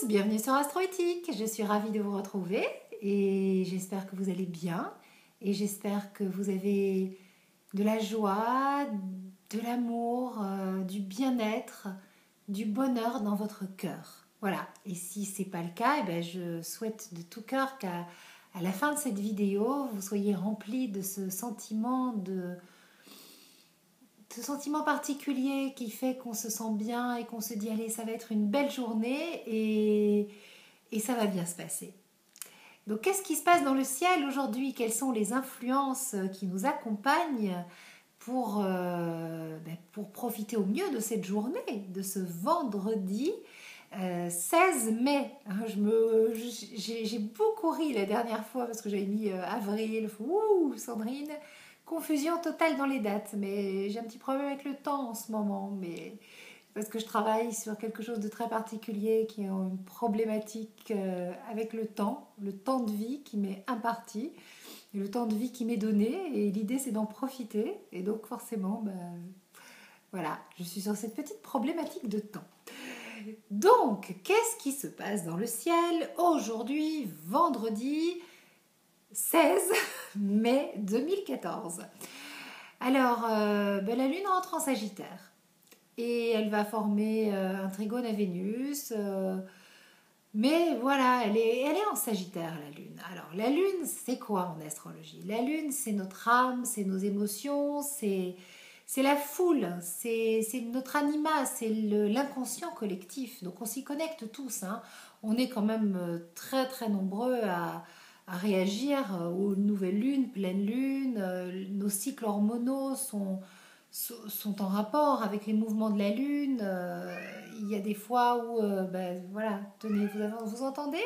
bienvenue sur Astroéthique. Je suis ravie de vous retrouver et j'espère que vous allez bien et j'espère que vous avez de la joie, de l'amour, du bien-être, du bonheur dans votre cœur. Voilà, et si ce n'est pas le cas, je souhaite de tout cœur qu'à la fin de cette vidéo, vous soyez remplis de ce sentiment particulier qui fait qu'on se sent bien et qu'on se dit allez, ça va être une belle journée et ça va bien se passer. Donc qu'est-ce qui se passe dans le ciel aujourd'hui? Quelles sont les influences qui nous accompagnent pour profiter au mieux de cette journée, de ce vendredi 16 mai. J'ai beaucoup ri la dernière fois parce que j'avais mis avril, ouh, Sandrine, confusion totale dans les dates, mais j'ai un petit problème avec le temps en ce moment, mais parce que je travaille sur quelque chose de très particulier qui est une problématique avec le temps de vie qui m'est imparti, et le temps de vie qui m'est donné, et l'idée c'est d'en profiter, et donc forcément, voilà, je suis sur cette petite problématique de temps. Donc, qu'est-ce qui se passe dans le ciel aujourd'hui, vendredi 16 mai 2014? Alors, la Lune entre en Sagittaire et elle va former un trigone à Vénus. Mais voilà, elle est en Sagittaire, la Lune. Alors, la Lune, c'est quoi en astrologie? La Lune, c'est notre âme, c'est nos émotions, c'est la foule, c'est notre anima, c'est l'inconscient collectif. Donc, on s'y connecte tous. Hein. On est quand même très, très nombreux à réagir aux nouvelles lunes, pleines lunes. Nos cycles hormonaux sont en rapport avec les mouvements de la Lune. Il y a des fois où, voilà, tenez, vous entendez?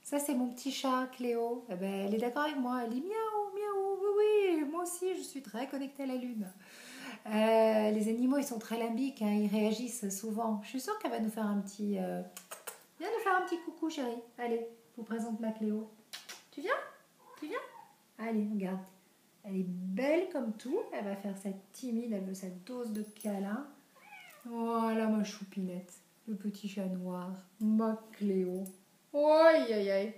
Ça, c'est mon petit chat, Cléo. Elle est d'accord avec moi. Elle dit miaou, miaou, oui, oui, moi aussi, je suis très connectée à la Lune. Les animaux, ils sont très limbiques, hein, ils réagissent souvent. Je suis sûre qu'elle va nous faire un petit... Viens nous faire un petit coucou, chérie. Allez, je vous présente ma Cléo. Tu viens? Tu viens? Allez, regarde. Elle est belle comme tout. Elle va faire sa timide, elle veut sa dose de câlin. Voilà ma choupinette, le petit chat noir, ma Cléo. Aïe, aïe, aïe.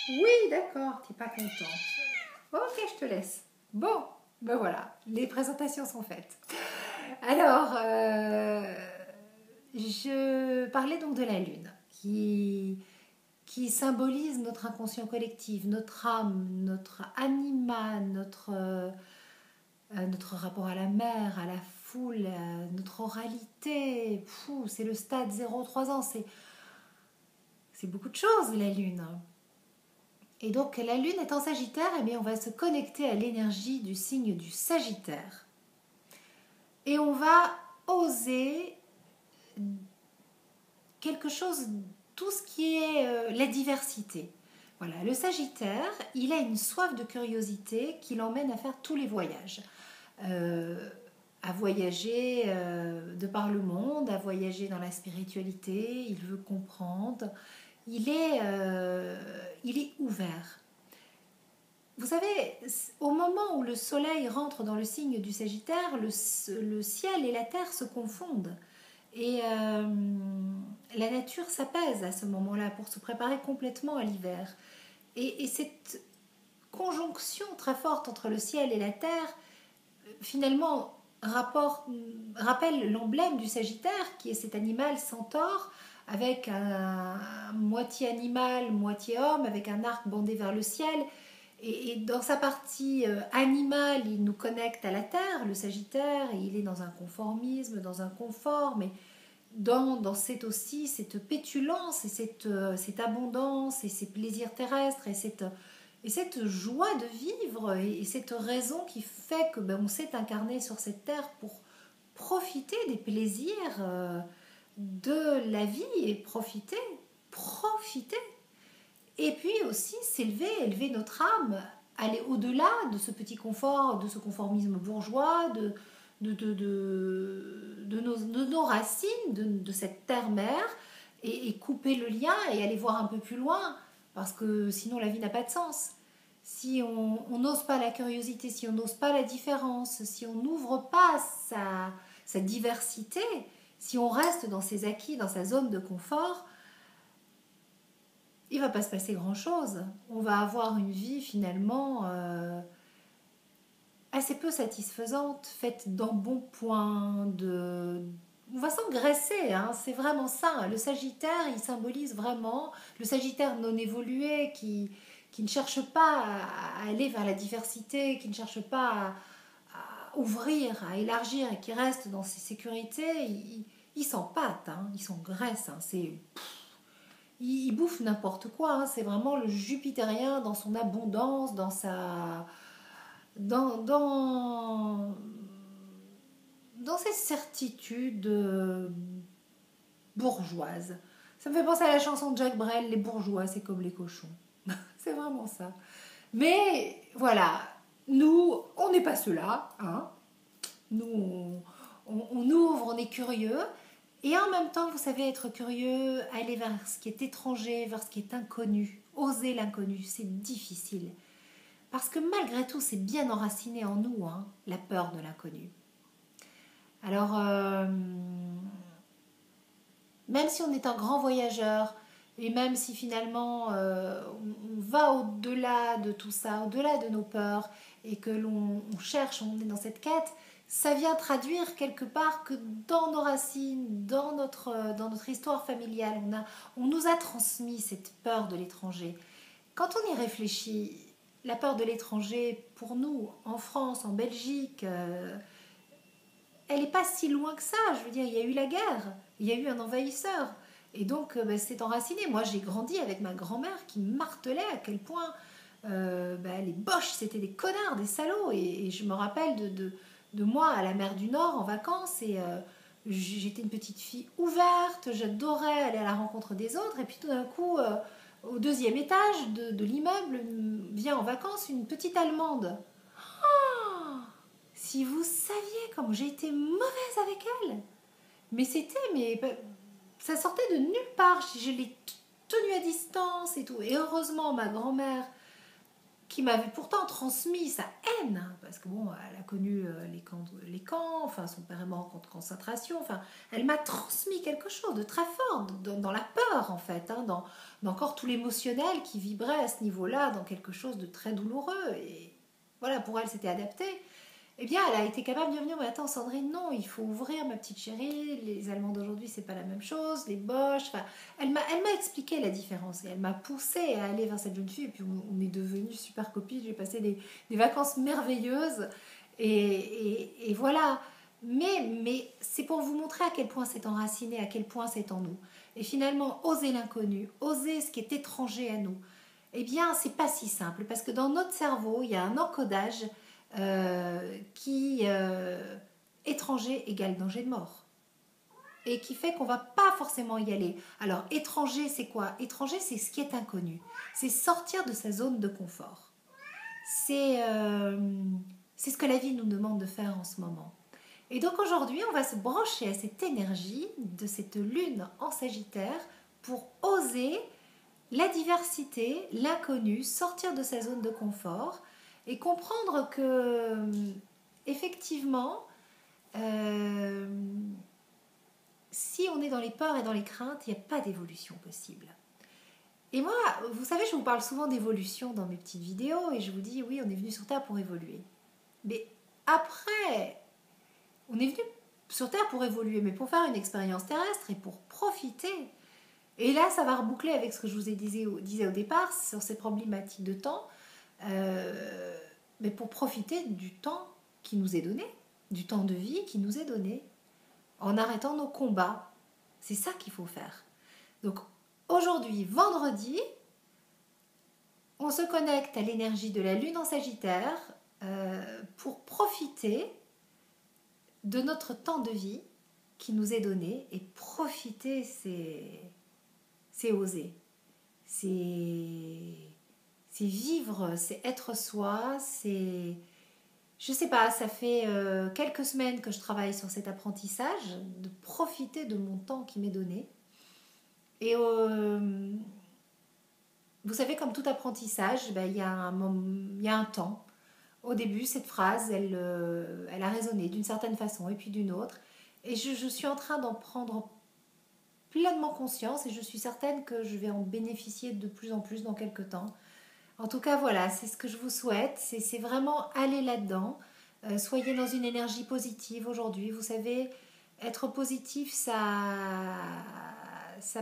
Oui, d'accord, t'es pas contente. Ok, je te laisse. Bon, voilà, les présentations sont faites. Alors, je parlais donc de la Lune, qui symbolise notre inconscient collectif, notre âme, notre anima, notre rapport à la mer, à la foule, notre oralité. C'est le stade 0-3 ans, c'est beaucoup de choses, la Lune. Et donc, la Lune est en Sagittaire, et bien on va se connecter à l'énergie du signe du Sagittaire. Et on va oser quelque chose, tout ce qui est la diversité. Voilà, le Sagittaire, il a une soif de curiosité qui l'emmène à faire tous les voyages. À voyager de par le monde, à voyager dans la spiritualité, il veut comprendre, il est ouvert. Vous savez, au moment où le soleil rentre dans le signe du Sagittaire, le ciel et la terre se confondent. Et la nature s'apaise à ce moment-là pour se préparer complètement à l'hiver. Et cette conjonction très forte entre le ciel et la terre, finalement, rappelle l'emblème du Sagittaire, qui est cet animal centaure, avec un moitié animal, moitié homme, avec un arc bandé vers le ciel. Et dans sa partie animale, il nous connecte à la terre, le Sagittaire, et il est dans un conformisme, dans un confort, mais dans cette pétulance et cette abondance et ces plaisirs terrestres et cette joie de vivre et cette raison qui fait que on s'est incarné sur cette terre pour profiter des plaisirs de la vie et profiter. Et puis aussi élever notre âme, aller au-delà de ce petit confort, de ce conformisme bourgeois, de nos racines, de cette terre-mère, et couper le lien et aller voir un peu plus loin, parce que sinon la vie n'a pas de sens. Si on n'ose pas la curiosité, si on n'ose pas la différence, si on n'ouvre pas sa diversité, si on reste dans ses acquis, dans sa zone de confort, il va pas se passer grand-chose. On va avoir une vie finalement assez peu satisfaisante, faite d'embonpoint, on va s'engraisser, hein, c'est vraiment ça. Le Sagittaire, il symbolise vraiment le Sagittaire non évolué qui ne cherche pas à aller vers la diversité, qui ne cherche pas à ouvrir, à élargir et qui reste dans ses sécurités. Il s'empâte, hein, il s'engraisse. Hein, il bouffe n'importe quoi. Hein, c'est vraiment le Jupitérien dans son abondance, dans, dans, dans ses certitudes bourgeoises. Ça me fait penser à la chanson de Jacques Brel, les bourgeois, c'est comme les cochons. C'est vraiment ça. Mais voilà, nous, on n'est pas ceux-là. Hein. Nous, on ouvre, on est curieux. Et en même temps, vous savez, être curieux, aller vers ce qui est étranger, vers ce qui est inconnu, oser l'inconnu, c'est difficile. Parce que malgré tout, c'est bien enraciné en nous, hein, la peur de l'inconnu. Alors, même si on est un grand voyageur, et même si finalement on va au-delà de tout ça, au-delà de nos peurs, et que l'on cherche, on est dans cette quête, ça vient traduire quelque part que dans nos racines, dans notre histoire familiale, on nous a transmis cette peur de l'étranger. Quand on y réfléchit, la peur de l'étranger, pour nous, en France, en Belgique, elle n'est pas si loin que ça. Je veux dire, il y a eu la guerre, il y a eu un envahisseur. Et donc, c'est enraciné. Moi, j'ai grandi avec ma grand-mère qui martelait à quel point les Boches, c'était des connards, des salauds. Et je me rappelle de moi à la mer du Nord en vacances. Et j'étais une petite fille ouverte, j'adorais aller à la rencontre des autres. Et puis tout d'un coup, au deuxième étage de l'immeuble, vient en vacances une petite Allemande. Si vous saviez comme j'ai été mauvaise avec elle, mais ça sortait de nulle part. Je l'ai tenue à distance et tout. Et heureusement, ma grand-mère, qui m'avait pourtant transmis sa haine, hein, parce que bon, elle a connu les camps, enfin son père est mort en camp de concentration, enfin, elle m'a transmis quelque chose de très fort, dans la peur en fait, hein, dans encore tout l'émotionnel qui vibrait à ce niveau-là, dans quelque chose de très douloureux. Et voilà, pour elle, c'était adapté. Eh bien, elle a été capable de dire, mais attends Sandrine, non, il faut ouvrir ma petite chérie, les Allemands d'aujourd'hui, c'est pas la même chose, les Boches, enfin, elle m'a expliqué la différence et elle m'a poussée à aller vers cette jeune fille et puis on est devenus super copines, j'ai passé des vacances merveilleuses et voilà. Mais c'est pour vous montrer à quel point c'est enraciné, à quel point c'est en nous. Et finalement, oser l'inconnu, oser ce qui est étranger à nous, eh bien, c'est pas si simple parce que dans notre cerveau, il y a un encodage qui étranger égale danger de mort et qui fait qu'on va pas forcément y aller. Alors étranger c'est quoi? Étranger c'est ce qui est inconnu, c'est sortir de sa zone de confort, c'est ce que la vie nous demande de faire en ce moment. Et donc aujourd'hui on va se brancher à cette énergie de cette lune en Sagittaire pour oser la diversité, l'inconnu, sortir de sa zone de confort et comprendre que, effectivement, euh, si on est dans les peurs et dans les craintes, il n'y a pas d'évolution possible. Et moi, vous savez, je vous parle souvent d'évolution dans mes petites vidéos et je vous dis, oui, on est venu sur Terre pour évoluer. Mais après, on est venu sur Terre pour évoluer, mais pour faire une expérience terrestre et pour profiter. Et là, ça va reboucler avec ce que je vous disais au départ sur ces problématiques de temps. Mais pour profiter du temps qui nous est donné, du temps de vie qui nous est donné, en arrêtant nos combats. C'est ça qu'il faut faire. Donc aujourd'hui, vendredi, on se connecte à l'énergie de la Lune en Sagittaire pour profiter de notre temps de vie qui nous est donné. Et profiter, c'est oser. C'est vivre, c'est être soi, c'est... Je sais pas, ça fait quelques semaines que je travaille sur cet apprentissage, de profiter de mon temps qui m'est donné. Et vous savez, comme tout apprentissage, il y a un temps. Au début, cette phrase, elle a résonné d'une certaine façon et puis d'une autre. Et je suis en train d'en prendre pleinement conscience et je suis certaine que je vais en bénéficier de plus en plus dans quelques temps. En tout cas, voilà, c'est ce que je vous souhaite, c'est vraiment aller là-dedans. Soyez dans une énergie positive aujourd'hui. Vous savez, être positif, ça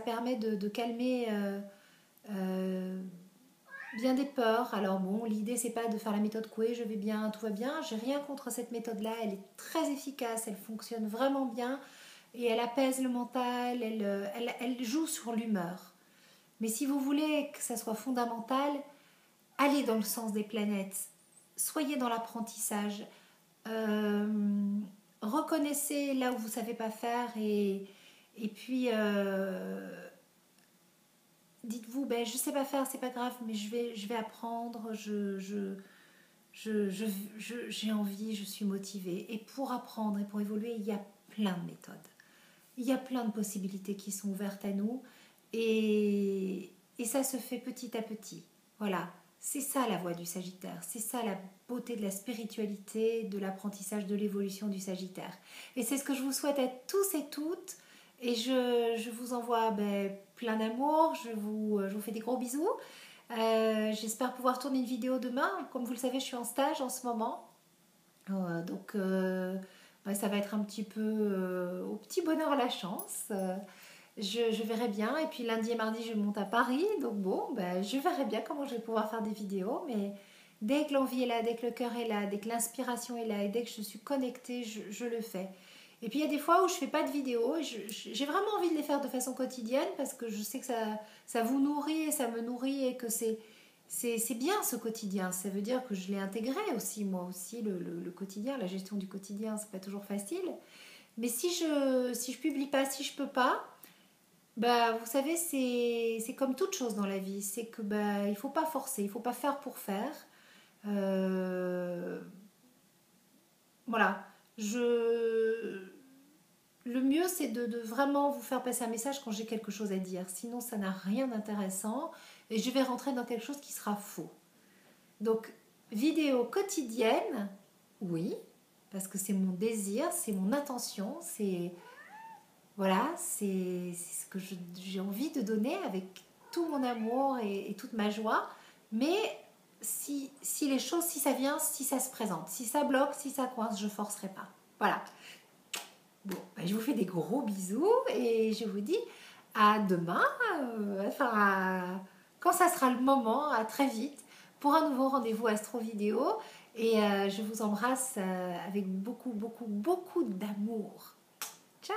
permet de calmer bien des peurs. Alors bon, l'idée c'est pas de faire la méthode Coué, je vais bien, tout va bien. J'ai rien contre cette méthode-là, elle est très efficace, elle fonctionne vraiment bien et elle apaise le mental, elle joue sur l'humeur. Mais si vous voulez que ça soit fondamental, allez dans le sens des planètes, soyez dans l'apprentissage, euh, reconnaissez là où vous ne savez pas faire et puis dites-vous, ben, je ne sais pas faire, c'est pas grave, mais je vais apprendre, j'ai envie, je suis motivée. Et pour apprendre et pour évoluer, il y a plein de méthodes. Il y a plein de possibilités qui sont ouvertes à nous et ça se fait petit à petit. Voilà, c'est ça la voie du Sagittaire, c'est ça la beauté de la spiritualité, de l'apprentissage, de l'évolution du Sagittaire. Et c'est ce que je vous souhaite à tous et toutes. Et je vous envoie plein d'amour, je vous fais des gros bisous. J'espère pouvoir tourner une vidéo demain. Comme vous le savez, je suis en stage en ce moment. Ça va être un petit peu au petit bonheur la chance. Je verrai bien. Et puis lundi et mardi, je monte à Paris. Donc bon, je verrai bien comment je vais pouvoir faire des vidéos. Mais dès que l'envie est là, dès que le cœur est là, dès que l'inspiration est là et dès que je suis connectée, je le fais. Et puis il y a des fois où je ne fais pas de vidéos. J'ai vraiment envie de les faire de façon quotidienne parce que je sais que ça vous nourrit et ça me nourrit et que c'est bien ce quotidien. Ça veut dire que je l'ai intégré aussi, moi aussi, le quotidien, la gestion du quotidien, c'est pas toujours facile. Mais si je publie pas, si je peux pas, vous savez, c'est comme toute chose dans la vie. C'est que il faut pas forcer, il faut pas faire pour faire. Euh, voilà. Le mieux, c'est de vraiment vous faire passer un message quand j'ai quelque chose à dire. Sinon, ça n'a rien d'intéressant et je vais rentrer dans quelque chose qui sera faux. Donc, vidéo quotidienne, oui, parce que c'est mon désir, c'est mon intention, c'est voilà, c'est ce que j'ai envie de donner avec tout mon amour et toute ma joie. Mais si les choses, si ça vient, si ça se présente, si ça bloque, si ça coince, je forcerai pas. Voilà. Bon, je vous fais des gros bisous et je vous dis à demain, quand ça sera le moment, à très vite pour un nouveau rendez-vous Astro Vidéo. Et je vous embrasse avec beaucoup, beaucoup, beaucoup d'amour. Ciao!